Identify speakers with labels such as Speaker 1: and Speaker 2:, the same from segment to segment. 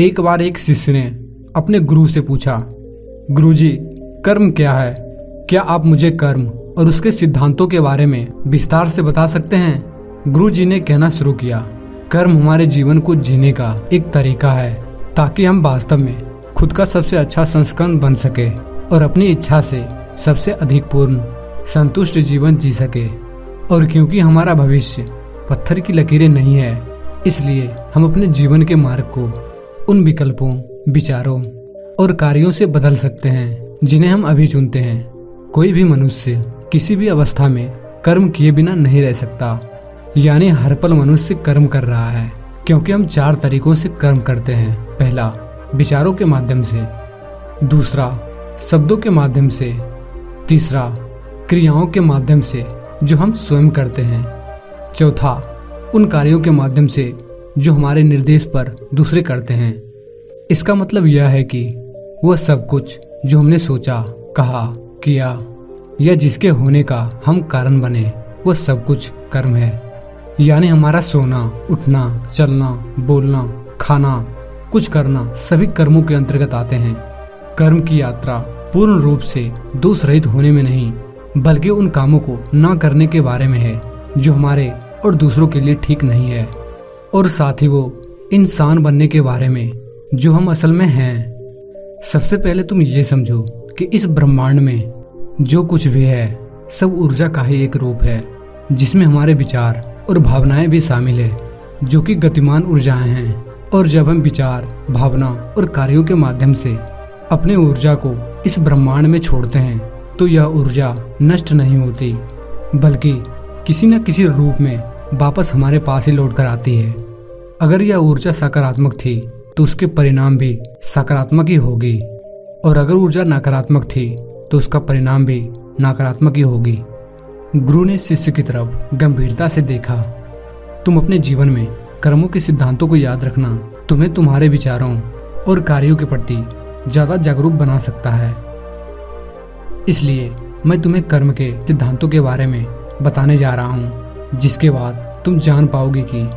Speaker 1: एक बार एक शिष्य ने अपने गुरु से पूछा, गुरुजी, कर्म क्या है? क्या आप मुझे कर्म और उसके सिद्धांतों के बारे में विस्तार से बता सकते हैं? गुरुजी ने कहना शुरू किया, कर्म हमारे जीवन को जीने का एक तरीका है ताकि हम वास्तव में खुद का सबसे अच्छा संस्करण बन सके और अपनी इच्छा से सबसे अधिक पूर्ण संतुष्ट जीवन जी सके। और क्योंकि हमारा भविष्य पत्थर की लकीरें नहीं है, इसलिए हम अपने जीवन के मार्ग को उन विकल्पों, विचारों और कार्यों से बदल सकते हैं जिन्हें हम अभी चुनते हैं। कोई भी मनुष्य किसी भी अवस्था में कर्म किए बिना नहीं रह सकता, यानी हर पल मनुष्य कर्म कर रहा है, क्योंकि हम 4 तरीकों से कर्म करते हैं। पहला, विचारों के माध्यम से। दूसरा, शब्दों के माध्यम से। तीसरा, क्रियाओं के माध्यम से जो हम स्वयं करते हैं। चौथा, उन कार्यों के माध्यम से जो हमारे निर्देश पर दूसरे करते हैं। इसका मतलब यह है कि वह सब कुछ जो हमने सोचा, कहा, किया या जिसके होने का हम कारण बने, वह सब कुछ कर्म है। यानी हमारा सोना, उठना, चलना, बोलना, खाना, कुछ करना सभी कर्मों के अंतर्गत आते हैं। कर्म की यात्रा पूर्ण रूप से दोष रहित होने में नहीं, बल्कि उन कामों को न करने के बारे में है जो हमारे और दूसरों के लिए ठीक नहीं है, और साथ ही वो इंसान बनने के बारे में जो हम असल में हैं। सबसे पहले तुम ये समझो कि इस ब्रह्मांड में जो कुछ भी है सब ऊर्जा का ही एक रूप है, जिसमें हमारे विचार और भावनाएं भी शामिल है, जो कि गतिमान ऊर्जाएं हैं। और जब हम विचार, भावना और कार्यों के माध्यम से अपनी ऊर्जा को इस ब्रह्मांड में छोड़ते हैं, तो यह ऊर्जा नष्ट नहीं होती, बल्कि किसी न किसी रूप में वापस हमारे पास ही लौट कर आती है। अगर यह ऊर्जा सकारात्मक थी तो उसके परिणाम भी सकारात्मक ही होगी, और अगर ऊर्जा नकारात्मक थी तो उसका परिणाम भी नकारात्मक ही होगी। गुरु ने शिष्य की तरफ गंभीरता से देखा, तुम अपने जीवन में कर्मों के सिद्धांतों को याद रखना तुम्हें तुम्हारे विचारों और कार्यों के प्रति ज्यादा जागरूक बना सकता है। इसलिए मैं तुम्हें कर्म के सिद्धांतों के बारे में बताने जा रहा हूँ, जिसके बाद तुम जान पाओगे कि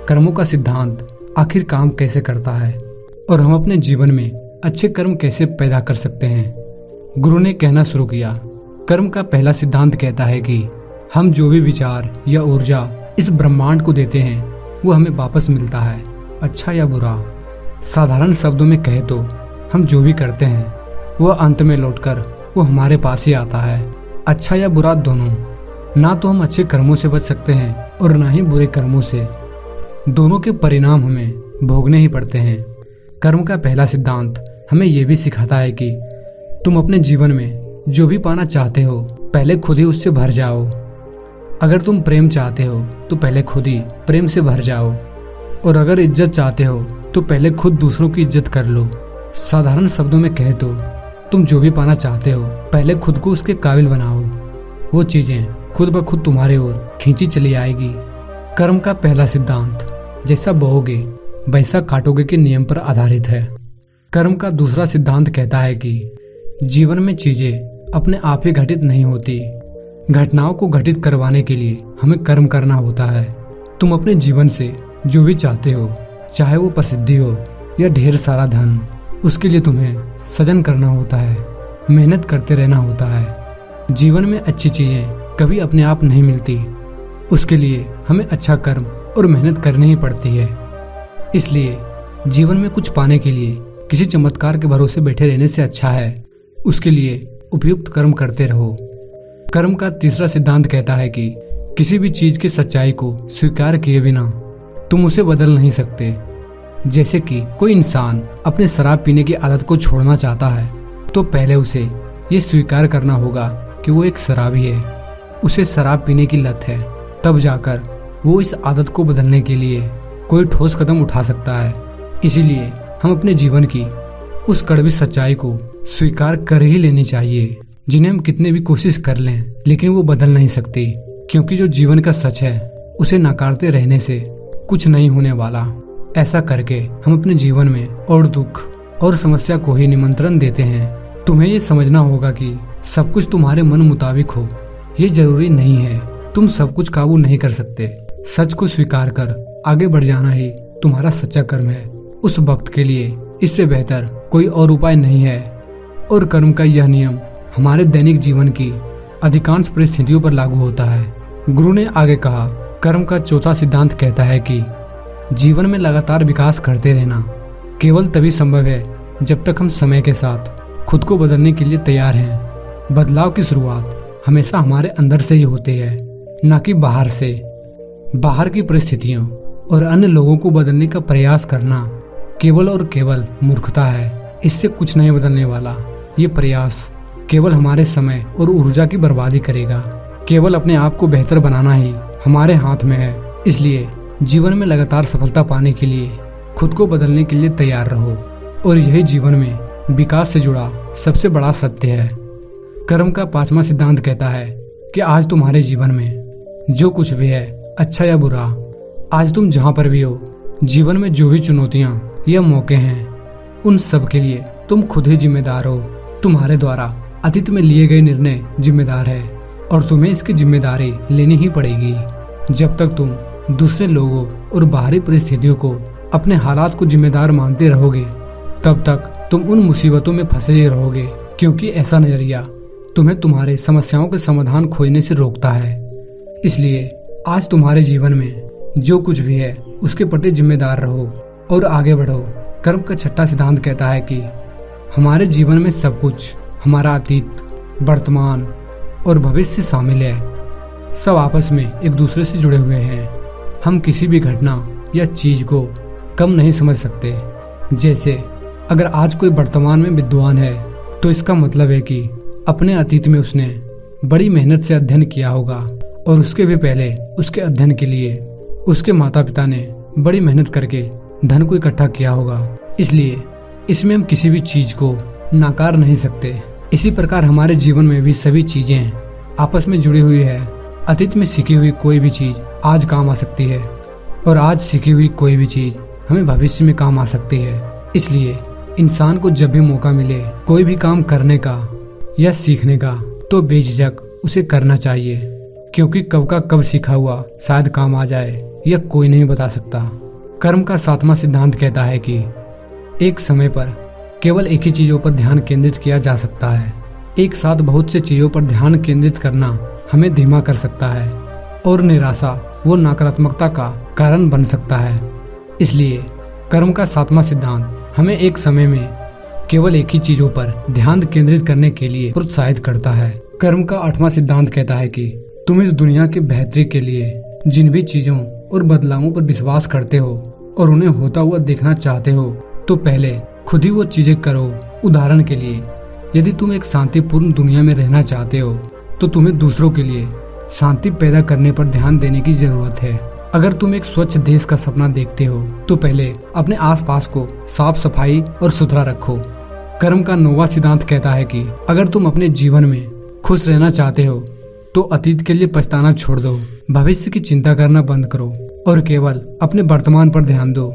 Speaker 1: कर्मों का सिद्धांत आखिर काम कैसे करता है और हम अपने जीवन में अच्छे कर्म कैसे पैदा कर सकते हैं। गुरु ने कहना शुरू किया, कर्म का पहला सिद्धांत कहता है कि हम जो भी विचार या ऊर्जा इस ब्रह्मांड को देते हैं वो हमें वापस मिलता है, अच्छा या बुरा। साधारण शब्दों में कहे तो हम जो भी करते हैं वह अंत में लौटकर वो हमारे पास ही आता है, अच्छा या बुरा दोनों। ना तो हम अच्छे कर्मों से बच सकते हैं और ना ही बुरे कर्मों से, दोनों के परिणाम हमें भोगने ही पड़ते हैं। कर्म का पहला सिद्धांत हमें यह भी सिखाता है कि तुम अपने जीवन में जो भी पाना चाहते हो पहले खुद ही उससे भर जाओ। अगर तुम प्रेम चाहते हो तो पहले खुद ही प्रेम से भर जाओ, और अगर इज्जत चाहते हो तो पहले खुद दूसरों की इज्जत कर लो। साधारण शब्दों में कहे तो तुम जो भी पाना चाहते हो पहले खुद को उसके काबिल बनाओ, वो चीजें खुद ब खुद तुम्हारे ओर खींची चली आएगी। कर्म का पहला सिद्धांत जैसा बोओगे वैसा काटोगे के नियम पर आधारित है। कर्म का दूसरा सिद्धांत कहता है कि जीवन में चीजें अपने आप ही घटित नहीं होती, घटनाओं को घटित करवाने के लिए हमें कर्म करना होता है। तुम अपने जीवन से जो भी चाहते हो, चाहे वो प्रसिद्धि हो या ढेर सारा धन, उसके लिए तुम्हें सजन करना होता है, मेहनत करते रहना होता है। जीवन में अच्छी चीजें कभी अपने आप नहीं मिलती, उसके लिए हमें अच्छा कर्म और मेहनत करनी ही पड़ती है। इसलिए जीवन में कुछ पाने के लिए किसी चमत्कार के भरोसे बैठे रहने से अच्छा है उसके लिए उपयुक्त कर्म करते रहो। कर्म का तीसरा सिद्धांत कहता है कि किसी भी चीज की सच्चाई को स्वीकार किए बिना तुम उसे बदल नहीं सकते। जैसे कि कोई इंसान अपने शराब पीने की आदत को छोड़ना चाहता है तो पहले उसे ये स्वीकार करना होगा कि वो एक शराबी है, उसे शराब पीने की लत है, तब जाकर वो इस आदत को बदलने के लिए कोई ठोस कदम उठा सकता है। इसीलिए हम अपने जीवन की उस कड़वी सच्चाई को स्वीकार कर ही लेनी चाहिए, जिन्हें हम कितने भी कोशिश कर लें लेकिन वो बदल नहीं सकती, क्योंकि जो जीवन का सच है उसे नकारते रहने से कुछ नहीं होने वाला। ऐसा करके हम अपने जीवन में और दुख और समस्या को ही निमंत्रण देते हैं। तुम्हें ये समझना होगा कि सब कुछ तुम्हारे मन मुताबिक हो ये जरूरी नहीं है, तुम सब कुछ काबू नहीं कर सकते। सच को स्वीकार कर आगे बढ़ जाना ही तुम्हारा सच्चा कर्म है। उस वक्त के लिए इससे बेहतर कोई और उपाय नहीं है। और कर्म का यह नियम हमारे दैनिक जीवन की अधिकांश परिस्थितियों पर लागू होता है। गुरु ने आगे कहा, कर्म का चौथा सिद्धांत कहता है कि जीवन में लगातार विकास करते रहना केवल तभी संभव है जब तक हम समय के साथ खुद को बदलने के लिए तैयार हैं। बदलाव की शुरुआत हमेशा हमारे अंदर से ही होती है, न कि बाहर से। बाहर की परिस्थितियों और अन्य लोगों को बदलने का प्रयास करना केवल और केवल मूर्खता है। इससे कुछ नहीं बदलने वाला। ये प्रयास केवल हमारे समय और ऊर्जा की बर्बादी करेगा। केवल अपने आप को बेहतर बनाना ही हमारे हाथ में है। इसलिए जीवन में लगातार सफलता पाने के लिए खुद को बदलने के लिए तैयार रहो, और यही जीवन में विकास से जुड़ा सबसे बड़ा सत्य है। कर्म का पांचवा सिद्धांत कहता है कि आज तुम्हारे जीवन में जो कुछ भी है, अच्छा या बुरा, आज तुम जहां पर भी हो, जीवन में जो भी चुनौतियां या मौके हैं, उन सब के लिए तुम खुद ही जिम्मेदार हो। तुम्हारे द्वारा अतीत में लिए गए निर्णय जिम्मेदार है, और तुम्हें इसकी जिम्मेदारी लेनी ही पड़ेगी। जब तक तुम दूसरे लोगों और बाहरी परिस्थितियों को अपने हालात को जिम्मेदार मानते रहोगे, तब तक तुम उन मुसीबतों में फंसे ही रहोगे, क्योंकि ऐसा नजरिया तुम्हें तुम्हारे समस्याओं के समाधान खोजने से रोकता है। इसलिए आज तुम्हारे जीवन में जो कुछ भी है उसके प्रति जिम्मेदार रहो और आगे बढ़ो। कर्म का छठा सिद्धांत कहता है कि हमारे जीवन में सब कुछ, हमारा अतीत, वर्तमान और भविष्य शामिल है, सब आपस में एक दूसरे से जुड़े हुए हैं। हम किसी भी घटना या चीज को कम नहीं समझ सकते। जैसे अगर आज कोई वर्तमान में विद्वान है तो इसका मतलब है कि अपने अतीत में उसने बड़ी मेहनत से अध्ययन किया होगा, और उसके भी पहले उसके अध्ययन के लिए उसके माता पिता ने बड़ी मेहनत करके धन को इकट्ठा किया होगा। इसलिए इसमें हम किसी भी चीज को नाकार नहीं सकते। इसी प्रकार हमारे जीवन में भी सभी चीजें आपस में जुड़ी हुई है। अतीत में सीखी हुई कोई भी चीज आज काम आ सकती है, और आज सीखी हुई कोई भी चीज हमें भविष्य में काम आ सकती है। इसलिए इंसान को जब भी मौका मिले कोई भी काम करने का या सीखने का, तो बेझिझक उसे करना चाहिए, क्योंकि कब का कब सीखा हुआ शायद काम आ जाए, यह कोई नहीं बता सकता। कर्म का सातवां सिद्धांत कहता है कि एक समय पर केवल एक ही चीजों पर ध्यान केंद्रित किया जा सकता है। एक साथ बहुत से चीजों पर ध्यान केंद्रित करना हमें धीमा कर सकता है, और निराशा वो नकारात्मकता का कारण बन सकता है। इसलिए कर्म का सातवां सिद्धांत हमें एक समय में केवल एक ही चीजों पर ध्यान केंद्रित करने के लिए प्रोत्साहित करता है। कर्म का आठवां सिद्धांत कहता है कि तुम इस दुनिया के बेहतरी के लिए जिन भी चीजों और बदलावों पर विश्वास करते हो और उन्हें होता हुआ देखना चाहते हो, तो पहले खुद ही वो चीजें करो। उदाहरण के लिए, यदि तुम एक शांतिपूर्ण दुनिया में रहना चाहते हो, तो तुम्हें दूसरों के लिए शांति पैदा करने पर ध्यान देने की जरूरत है। अगर तुम एक स्वच्छ देश का सपना देखते हो, तो पहले अपने आसपास को साफ सफाई और सुथरा रखो। कर्म का नौवां सिद्धांत कहता है कि अगर तुम अपने जीवन में खुश रहना चाहते हो, तो अतीत के लिए पछताना छोड़ दो, भविष्य की चिंता करना बंद करो और केवल अपने वर्तमान पर ध्यान दो।